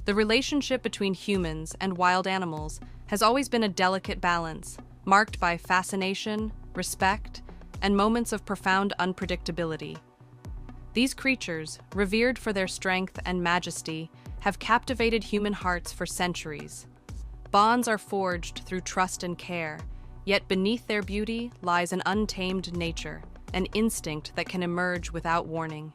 The relationship between humans and wild animals has always been a delicate balance, marked by fascination, respect, and moments of profound unpredictability. These creatures, revered for their strength and majesty, have captivated human hearts for centuries. Bonds are forged through trust and care, yet beneath their beauty lies an untamed nature, an instinct that can emerge without warning.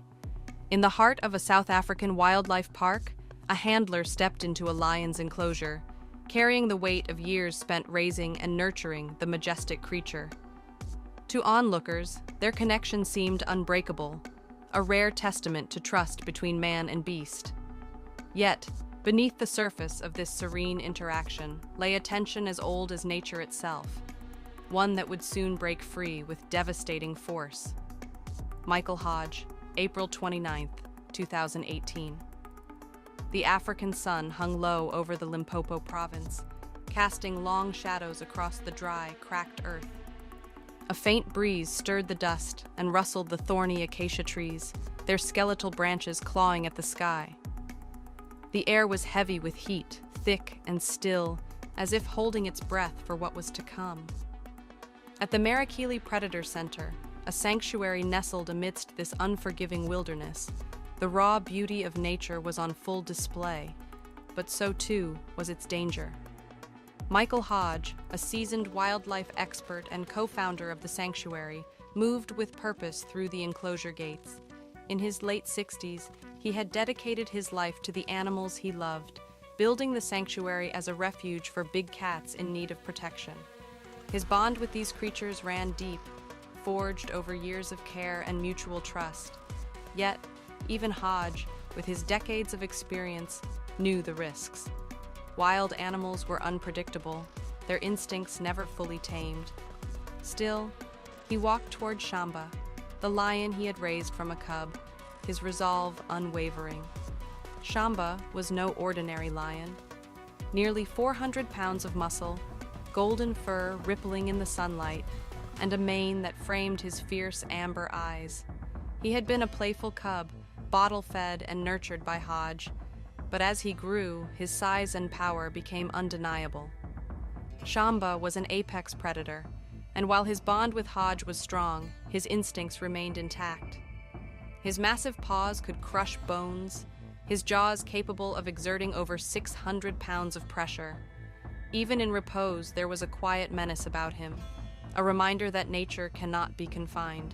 In the heart of a South African wildlife park, a handler stepped into a lion's enclosure, carrying the weight of years spent raising and nurturing the majestic creature. To onlookers, their connection seemed unbreakable, a rare testament to trust between man and beast. Yet, beneath the surface of this serene interaction lay a tension as old as nature itself, one that would soon break free with devastating force. Michael Hodge, April 29, 2018. The African sun hung low over the Limpopo province, casting long shadows across the dry, cracked earth. A faint breeze stirred the dust and rustled the thorny acacia trees, their skeletal branches clawing at the sky. The air was heavy with heat, thick and still, as if holding its breath for what was to come. At the Marikili Predator Center, a sanctuary nestled amidst this unforgiving wilderness, the raw beauty of nature was on full display, but so too was its danger. Michael Hodge, a seasoned wildlife expert and co-founder of the sanctuary, moved with purpose through the enclosure gates. In his late 60s, he had dedicated his life to the animals he loved, building the sanctuary as a refuge for big cats in need of protection. His bond with these creatures ran deep, forged over years of care and mutual trust. Yet, even Hodge, with his decades of experience, knew the risks. Wild animals were unpredictable, their instincts never fully tamed. Still, he walked toward Shamba, the lion he had raised from a cub, his resolve unwavering. Shamba was no ordinary lion. Nearly 400 pounds of muscle, golden fur rippling in the sunlight, and a mane that framed his fierce amber eyes. He had been a playful cub, bottle-fed and nurtured by Hodge, but as he grew, his size and power became undeniable. Shamba was an apex predator, and while his bond with Hodge was strong, his instincts remained intact. His massive paws could crush bones, his jaws capable of exerting over 600 pounds of pressure. Even in repose, there was a quiet menace about him, a reminder that nature cannot be confined.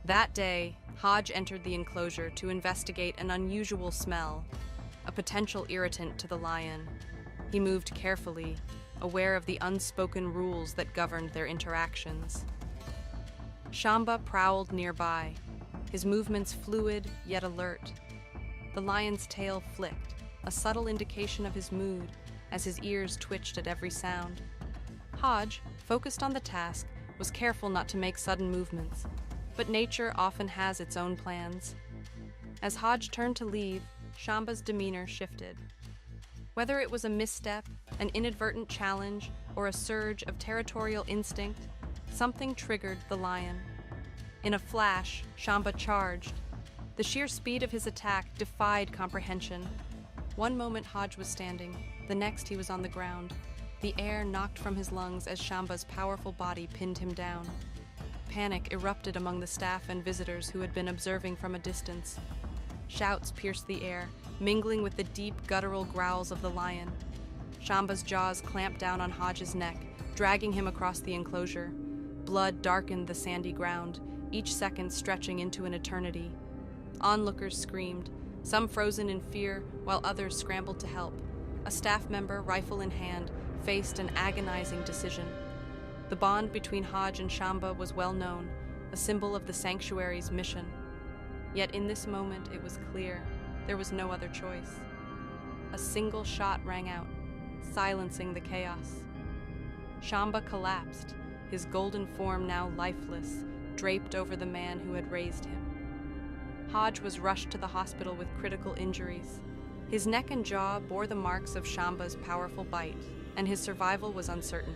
That day, Hodge entered the enclosure to investigate an unusual smell, a potential irritant to the lion. He moved carefully, aware of the unspoken rules that governed their interactions. Shamba prowled nearby, his movements fluid yet alert. The lion's tail flicked, a subtle indication of his mood, as his ears twitched at every sound. Hodge, focused on the task, was careful not to make sudden movements, but nature often has its own plans. As Hodge turned to leave, Shamba's demeanor shifted. Whether it was a misstep, an inadvertent challenge, or a surge of territorial instinct, something triggered the lion. In a flash, Shamba charged. The sheer speed of his attack defied comprehension. One moment Hodge was standing, the next he was on the ground. The air knocked from his lungs as Shamba's powerful body pinned him down. Panic erupted among the staff and visitors who had been observing from a distance. Shouts pierced the air, mingling with the deep, guttural growls of the lion. Shamba's jaws clamped down on Hodge's neck, dragging him across the enclosure. Blood darkened the sandy ground, each second stretching into an eternity. Onlookers screamed, some frozen in fear, while others scrambled to help. A staff member, rifle in hand, faced an agonizing decision. The bond between Hodge and Shamba was well known, a symbol of the sanctuary's mission. Yet in this moment it was clear there was no other choice. A single shot rang out, silencing the chaos. Shamba collapsed, his golden form now lifeless, draped over the man who had raised him. Hodge was rushed to the hospital with critical injuries. His neck and jaw bore the marks of Shamba's powerful bite, and his survival was uncertain.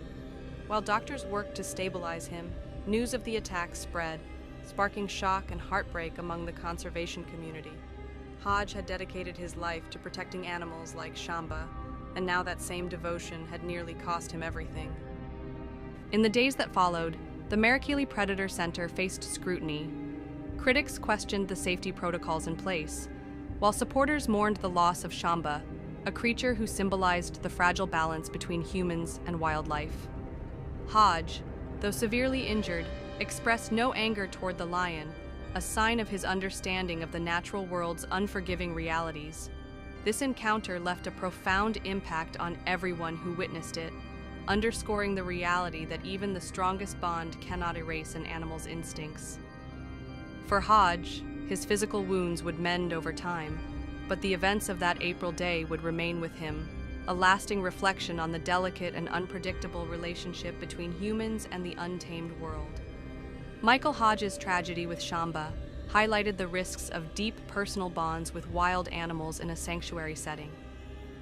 While doctors worked to stabilize him, news of the attack spread, sparking shock and heartbreak among the conservation community. Hodge had dedicated his life to protecting animals like Shamba, and now that same devotion had nearly cost him everything. In the days that followed, the Marikili Predator Center faced scrutiny. Critics questioned the safety protocols in place, while supporters mourned the loss of Shamba, a creature who symbolized the fragile balance between humans and wildlife. Hodge, though severely injured, expressed no anger toward the lion, a sign of his understanding of the natural world's unforgiving realities. This encounter left a profound impact on everyone who witnessed it, underscoring the reality that even the strongest bond cannot erase an animal's instincts. For Hodge, his physical wounds would mend over time, but the events of that April day would remain with him, a lasting reflection on the delicate and unpredictable relationship between humans and the untamed world. Michael Hodge's tragedy with Shamba highlighted the risks of deep personal bonds with wild animals in a sanctuary setting.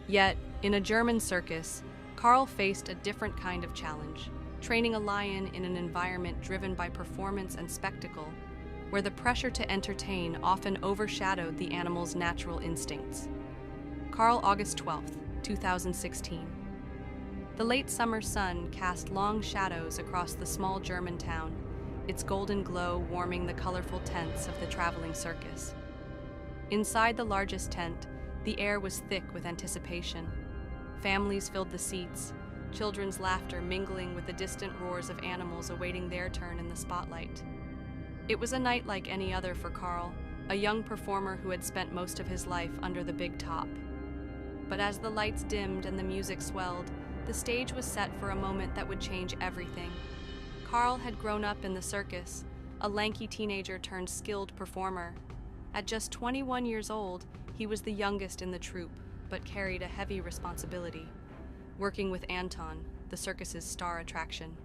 Yet, in a German circus, Karl faced a different kind of challenge, training a lion in an environment driven by performance and spectacle, where the pressure to entertain often overshadowed the animal's natural instincts. Karl, August 12, 2016. The late summer sun cast long shadows across the small German town, its golden glow warming the colorful tents of the traveling circus. Inside the largest tent, the air was thick with anticipation. Families filled the seats, children's laughter mingling with the distant roars of animals awaiting their turn in the spotlight. It was a night like any other for Karl, a young performer who had spent most of his life under the big top. But as the lights dimmed and the music swelled, the stage was set for a moment that would change everything. Karl had grown up in the circus, a lanky teenager turned skilled performer. At just 21 years old, he was the youngest in the troupe, but carried a heavy responsibility, working with Anton, the circus's star attraction.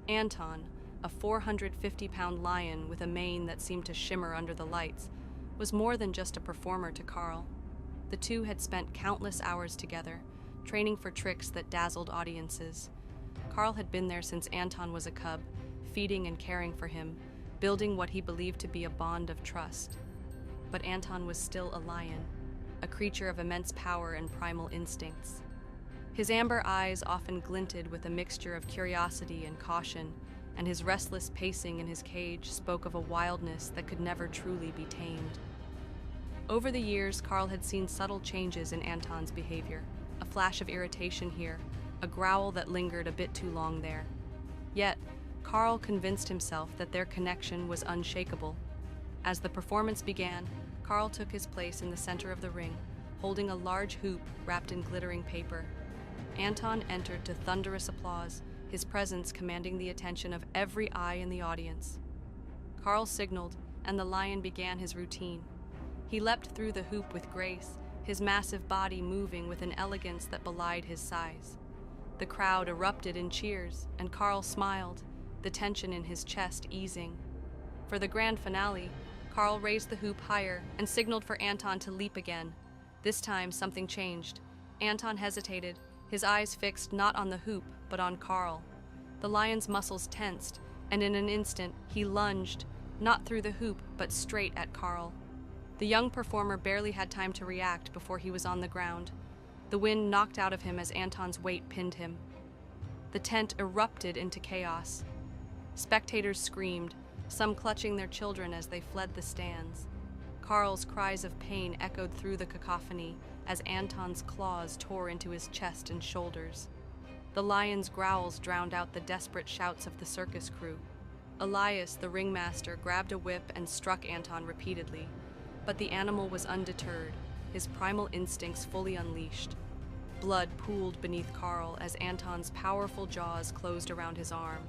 Anton, a 450-pound lion with a mane that seemed to shimmer under the lights, was more than just a performer to Karl. The two had spent countless hours together, training for tricks that dazzled audiences. Karl had been there since Anton was a cub, feeding and caring for him, building what he believed to be a bond of trust. But Anton was still a lion, a creature of immense power and primal instincts. His amber eyes often glinted with a mixture of curiosity and caution, and his restless pacing in his cage spoke of a wildness that could never truly be tamed. Over the years, Karl had seen subtle changes in Anton's behavior, a flash of irritation here, a growl that lingered a bit too long there. Yet, Karl convinced himself that their connection was unshakable. As the performance began, Karl took his place in the center of the ring, holding a large hoop wrapped in glittering paper. Anton entered to thunderous applause, his presence commanding the attention of every eye in the audience. Karl signaled, and the lion began his routine. He leapt through the hoop with grace, his massive body moving with an elegance that belied his size. The crowd erupted in cheers, and Karl smiled, the tension in his chest easing. For the grand finale, Karl raised the hoop higher and signaled for Anton to leap again. This time, something changed. Anton hesitated, his eyes fixed not on the hoop, but on Karl. The lion's muscles tensed, and in an instant, he lunged, not through the hoop, but straight at Karl. The young performer barely had time to react before he was on the ground. The wind knocked out of him as Anton's weight pinned him. The tent erupted into chaos. Spectators screamed, some clutching their children as they fled the stands. Karl's cries of pain echoed through the cacophony as Anton's claws tore into his chest and shoulders. The lion's growls drowned out the desperate shouts of the circus crew. Elias, the ringmaster, grabbed a whip and struck Anton repeatedly, but the animal was undeterred, his primal instincts fully unleashed. Blood pooled beneath Karl as Anton's powerful jaws closed around his arm.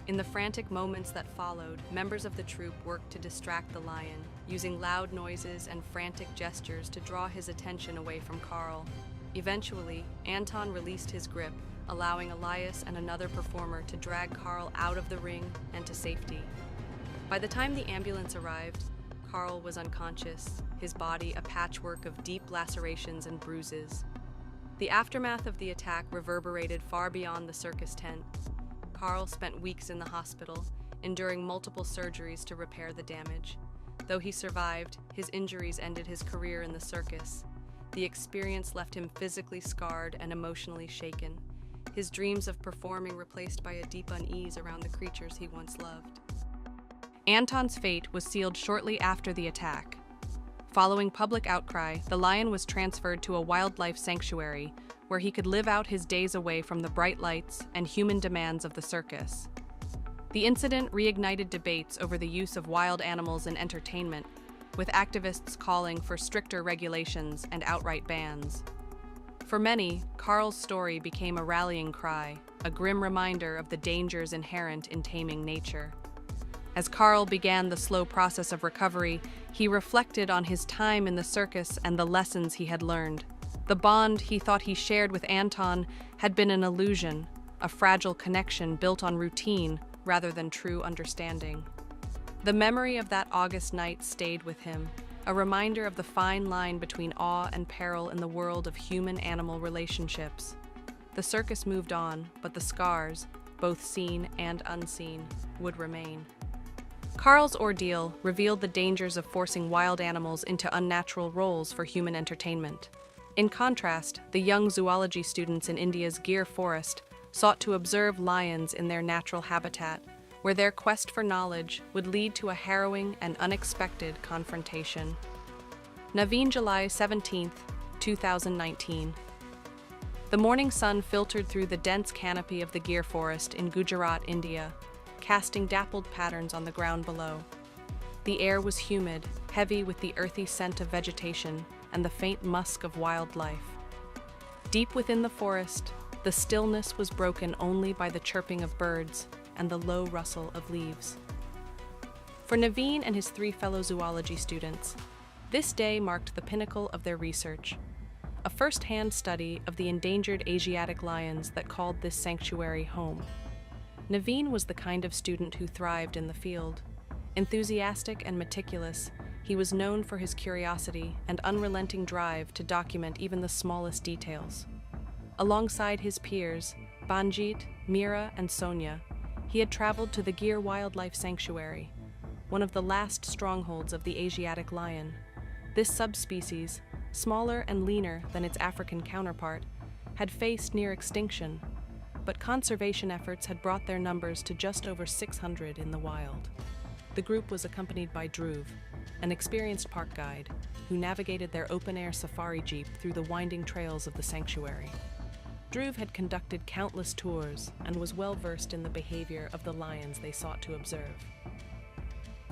In the frantic moments that followed, members of the troupe worked to distract the lion, using loud noises and frantic gestures to draw his attention away from Karl. Eventually, Anton released his grip, allowing Elias and another performer to drag Karl out of the ring and to safety. By the time the ambulance arrived, Karl was unconscious, his body a patchwork of deep lacerations and bruises. The aftermath of the attack reverberated far beyond the circus tent. Karl spent weeks in the hospital, enduring multiple surgeries to repair the damage. Though he survived, his injuries ended his career in the circus. The experience left him physically scarred and emotionally shaken, his dreams of performing replaced by a deep unease around the creatures he once loved. Anton's fate was sealed shortly after the attack. Following public outcry, the lion was transferred to a wildlife sanctuary where he could live out his days away from the bright lights and human demands of the circus. The incident reignited debates over the use of wild animals in entertainment, with activists calling for stricter regulations and outright bans. For many, Carl's story became a rallying cry, a grim reminder of the dangers inherent in taming nature. As Carl began the slow process of recovery, he reflected on his time in the circus and the lessons he had learned. The bond he thought he shared with Anton had been an illusion, a fragile connection built on routine rather than true understanding. The memory of that August night stayed with him, a reminder of the fine line between awe and peril in the world of human-animal relationships. The circus moved on, but the scars, both seen and unseen, would remain. Carl's ordeal revealed the dangers of forcing wild animals into unnatural roles for human entertainment. In contrast, the young zoology students in India's Gir forest sought to observe lions in their natural habitat, where their quest for knowledge would lead to a harrowing and unexpected confrontation. Naveen, July 17, 2019. The morning sun filtered through the dense canopy of the Gir forest in Gujarat, India, casting dappled patterns on the ground below. The air was humid, heavy with the earthy scent of vegetation and the faint musk of wildlife. Deep within the forest, the stillness was broken only by the chirping of birds and the low rustle of leaves. For Naveen and his 3 fellow zoology students, this day marked the pinnacle of their research, a first-hand study of the endangered Asiatic lions that called this sanctuary home. Naveen was the kind of student who thrived in the field. Enthusiastic and meticulous, he was known for his curiosity and unrelenting drive to document even the smallest details. Alongside his peers, Banjit, Mira, and Sonia, he had traveled to the Gir Wildlife Sanctuary, one of the last strongholds of the Asiatic lion. This subspecies, smaller and leaner than its African counterpart, had faced near extinction, but conservation efforts had brought their numbers to just over 600 in the wild. The group was accompanied by Dhruv, an experienced park guide, who navigated their open-air safari jeep through the winding trails of the sanctuary. Dhruv had conducted countless tours and was well-versed in the behavior of the lions they sought to observe.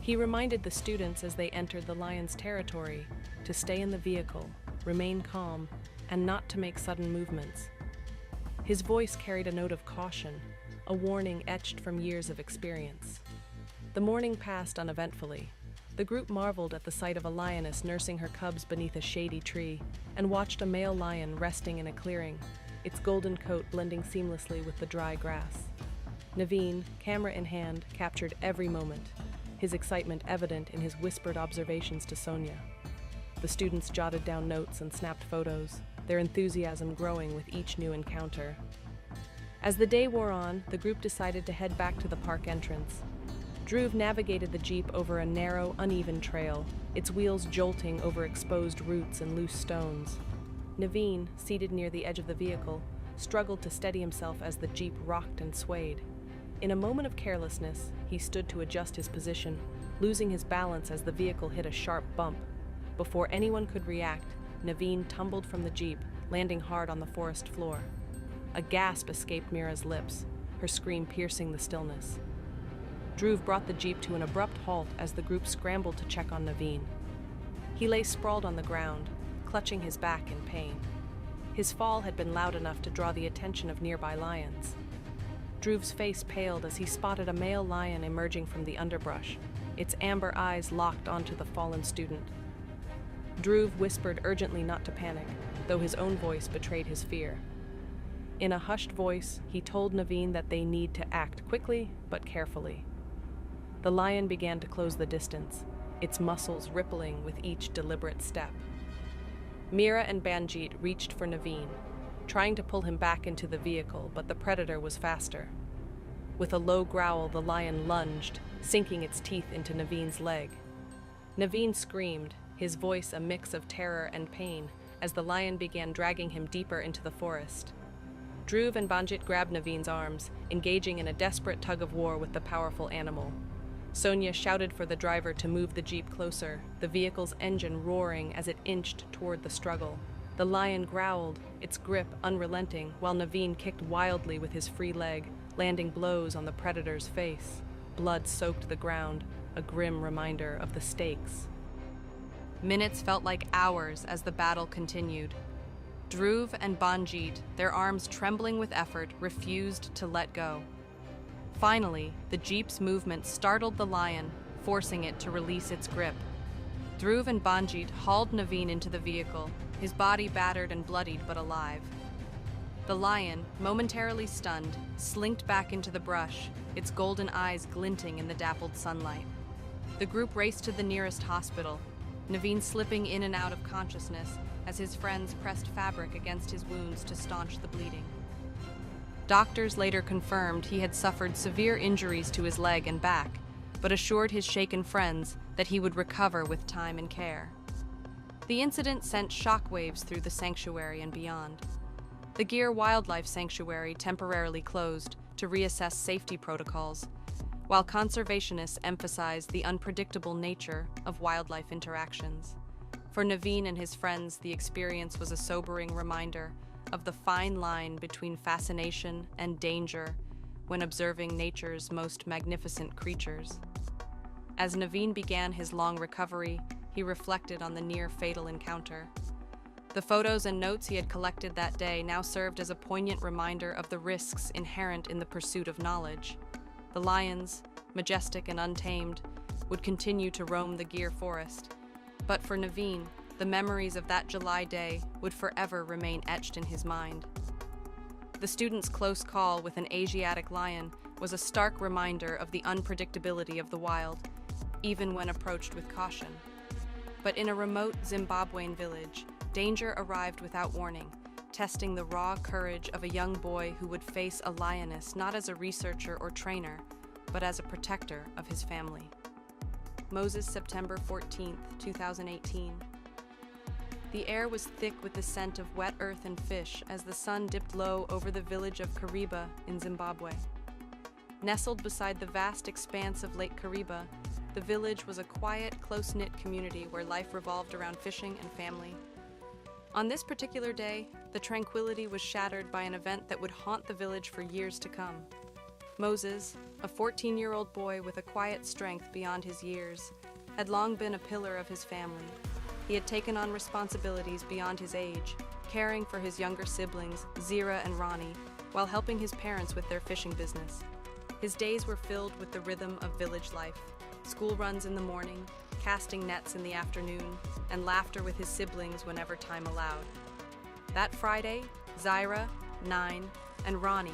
He reminded the students as they entered the lion's territory to stay in the vehicle, remain calm, and not to make sudden movements. His voice carried a note of caution, a warning etched from years of experience. The morning passed uneventfully. The group marveled at the sight of a lioness nursing her cubs beneath a shady tree and watched a male lion resting in a clearing, its golden coat blending seamlessly with the dry grass. Naveen, camera in hand, captured every moment, his excitement evident in his whispered observations to Sonia. The students jotted down notes and snapped photos, their enthusiasm growing with each new encounter. As the day wore on, the group decided to head back to the park entrance. Dhruv navigated the jeep over a narrow, uneven trail, its wheels jolting over exposed roots and loose stones. Naveen, seated near the edge of the vehicle, struggled to steady himself as the jeep rocked and swayed. In a moment of carelessness, he stood to adjust his position, losing his balance as the vehicle hit a sharp bump. Before anyone could react, Naveen tumbled from the jeep, landing hard on the forest floor. A gasp escaped Mira's lips, her scream piercing the stillness. Dhruv brought the jeep to an abrupt halt as the group scrambled to check on Naveen. He lay sprawled on the ground, clutching his back in pain. His fall had been loud enough to draw the attention of nearby lions. Dhruv's face paled as he spotted a male lion emerging from the underbrush, its amber eyes locked onto the fallen student. Dhruv whispered urgently not to panic, though his own voice betrayed his fear. In a hushed voice, he told Naveen that they need to act quickly but carefully. The lion began to close the distance, its muscles rippling with each deliberate step. Mira and Banjit reached for Naveen, trying to pull him back into the vehicle, but the predator was faster. With a low growl, the lion lunged, sinking its teeth into Naveen's leg. Naveen screamed, his voice a mix of terror and pain, as the lion began dragging him deeper into the forest. Dhruv and Banjit grabbed Naveen's arms, engaging in a desperate tug-of-war with the powerful animal. Sonia shouted for the driver to move the jeep closer, the vehicle's engine roaring as it inched toward the struggle. The lion growled, its grip unrelenting, while Naveen kicked wildly with his free leg, landing blows on the predator's face. Blood soaked the ground, a grim reminder of the stakes. Minutes felt like hours as the battle continued. Dhruv and Banjit, their arms trembling with effort, refused to let go. Finally, the jeep's movement startled the lion, forcing it to release its grip. Dhruv and Banjit hauled Naveen into the vehicle, his body battered and bloodied but alive. The lion, momentarily stunned, slinked back into the brush, its golden eyes glinting in the dappled sunlight. The group raced to the nearest hospital, Naveen slipping in and out of consciousness as his friends pressed fabric against his wounds to staunch the bleeding. Doctors later confirmed he had suffered severe injuries to his leg and back, but assured his shaken friends that he would recover with time and care. The incident sent shockwaves through the sanctuary and beyond. The Gir Wildlife Sanctuary temporarily closed to reassess safety protocols, while conservationists emphasized the unpredictable nature of wildlife interactions. For Naveen and his friends, the experience was a sobering reminder of the fine line between fascination and danger when observing nature's most magnificent creatures. As Naveen began his long recovery, he reflected on the near-fatal encounter. The photos and notes he had collected that day now served as a poignant reminder of the risks inherent in the pursuit of knowledge. The lions, majestic and untamed, would continue to roam the Gir forest. But for Naveen, the memories of that July day would forever remain etched in his mind. The student's close call with an Asiatic lion was a stark reminder of the unpredictability of the wild, even when approached with caution. But in a remote Zimbabwean village, danger arrived without warning, testing the raw courage of a young boy who would face a lioness not as a researcher or trainer, but as a protector of his family. Moses, September 14, 2018. The air was thick with the scent of wet earth and fish as the sun dipped low over the village of Kariba in Zimbabwe. Nestled beside the vast expanse of Lake Kariba, the village was a quiet, close-knit community where life revolved around fishing and family. On this particular day, the tranquility was shattered by an event that would haunt the village for years to come. Moses, a 14-year-old boy with a quiet strength beyond his years, had long been a pillar of his family. He had taken on responsibilities beyond his age, caring for his younger siblings, Zira and Ronnie, while helping his parents with their fishing business. His days were filled with the rhythm of village life, school runs in the morning, casting nets in the afternoon, and laughter with his siblings whenever time allowed. That Friday, Zira, 9, and Ronnie,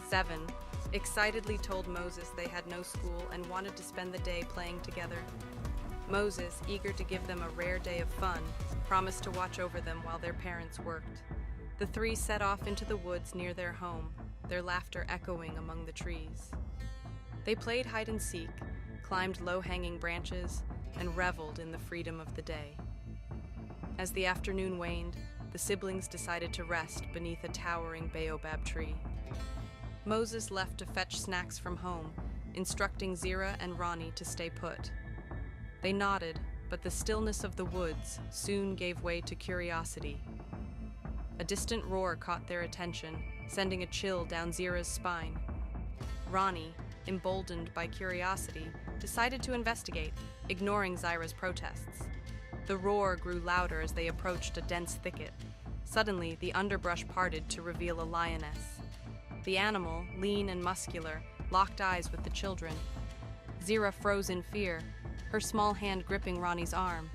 7, excitedly told Moses they had no school and wanted to spend the day playing together. Moses, eager to give them a rare day of fun, promised to watch over them while their parents worked. The three set off into the woods near their home, their laughter echoing among the trees. They played hide and seek, climbed low-hanging branches, and reveled in the freedom of the day. As the afternoon waned, the siblings decided to rest beneath a towering baobab tree. Moses left to fetch snacks from home, instructing Zira and Ronnie to stay put. They nodded, but the stillness of the woods soon gave way to curiosity. A distant roar caught their attention, sending a chill down Zira's spine. Ronnie, emboldened by curiosity, decided to investigate, ignoring Zira's protests. The roar grew louder as they approached a dense thicket. Suddenly, the underbrush parted to reveal a lioness. The animal, lean and muscular, locked eyes with the children. Zira froze in fear, her small hand gripping Ronnie's arm.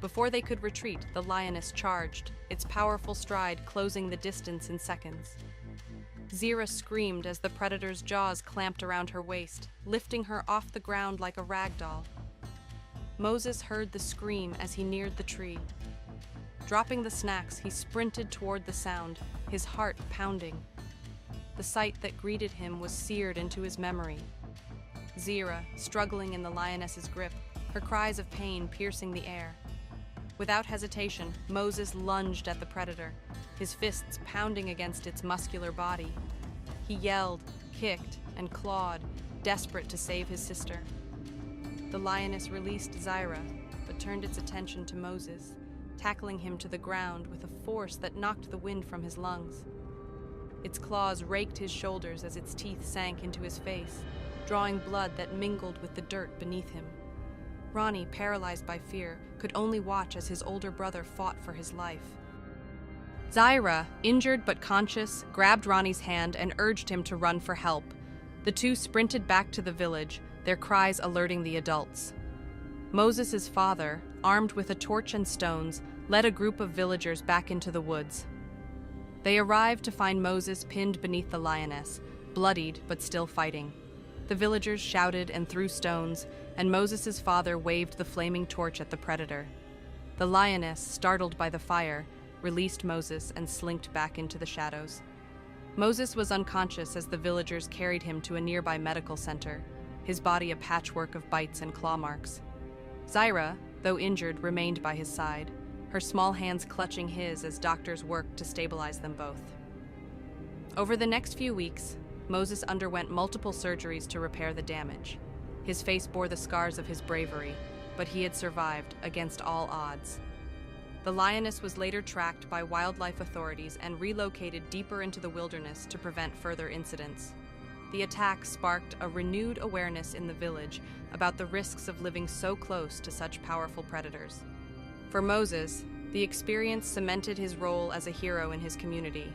Before they could retreat, the lioness charged, its powerful stride closing the distance in seconds. Zira screamed as the predator's jaws clamped around her waist, lifting her off the ground like a rag doll. Moses heard the scream as he neared the tree. Dropping the snacks, he sprinted toward the sound, his heart pounding. The sight that greeted him was seared into his memory. Zira, struggling in the lioness's grip, her cries of pain piercing the air. Without hesitation, Moses lunged at the predator, his fists pounding against its muscular body. He yelled, kicked, and clawed, desperate to save his sister. The lioness released Zyra, but turned its attention to Moses, tackling him to the ground with a force that knocked the wind from his lungs. Its claws raked his shoulders as its teeth sank into his face, drawing blood that mingled with the dirt beneath him. Ronnie, paralyzed by fear, could only watch as his older brother fought for his life. Zyra, injured but conscious, grabbed Ronnie's hand and urged him to run for help. The two sprinted back to the village, their cries alerting the adults. Moses' father, armed with a torch and stones, led a group of villagers back into the woods. They arrived to find Moses pinned beneath the lioness, bloodied but still fighting. The villagers shouted and threw stones, and Moses' father waved the flaming torch at the predator. The lioness, startled by the fire, released Moses and slinked back into the shadows. Moses was unconscious as the villagers carried him to a nearby medical center, his body a patchwork of bites and claw marks. Zyra, though injured, remained by his side, her small hands clutching his as doctors worked to stabilize them both. Over the next few weeks, Moses underwent multiple surgeries to repair the damage. His face bore the scars of his bravery, but he had survived against all odds. The lioness was later tracked by wildlife authorities and relocated deeper into the wilderness to prevent further incidents. The attack sparked a renewed awareness in the village about the risks of living so close to such powerful predators. For Moses, the experience cemented his role as a hero in his community,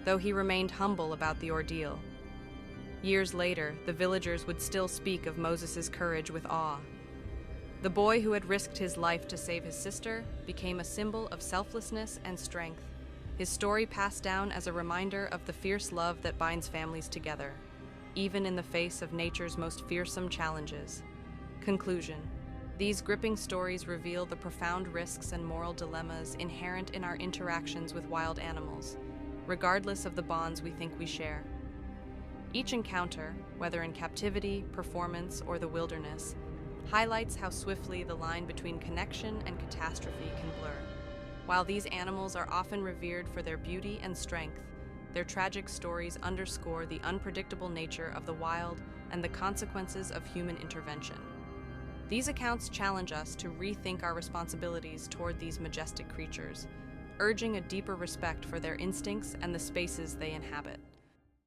though he remained humble about the ordeal. Years later, the villagers would still speak of Moses' courage with awe. The boy who had risked his life to save his sister became a symbol of selflessness and strength, his story passed down as a reminder of the fierce love that binds families together, even in the face of nature's most fearsome challenges. Conclusion: these gripping stories reveal the profound risks and moral dilemmas inherent in our interactions with wild animals, regardless of the bonds we think we share. Each encounter, whether in captivity, performance, or the wilderness, highlights how swiftly the line between connection and catastrophe can blur. While these animals are often revered for their beauty and strength, their tragic stories underscore the unpredictable nature of the wild and the consequences of human intervention. These accounts challenge us to rethink our responsibilities toward these majestic creatures, urging a deeper respect for their instincts and the spaces they inhabit.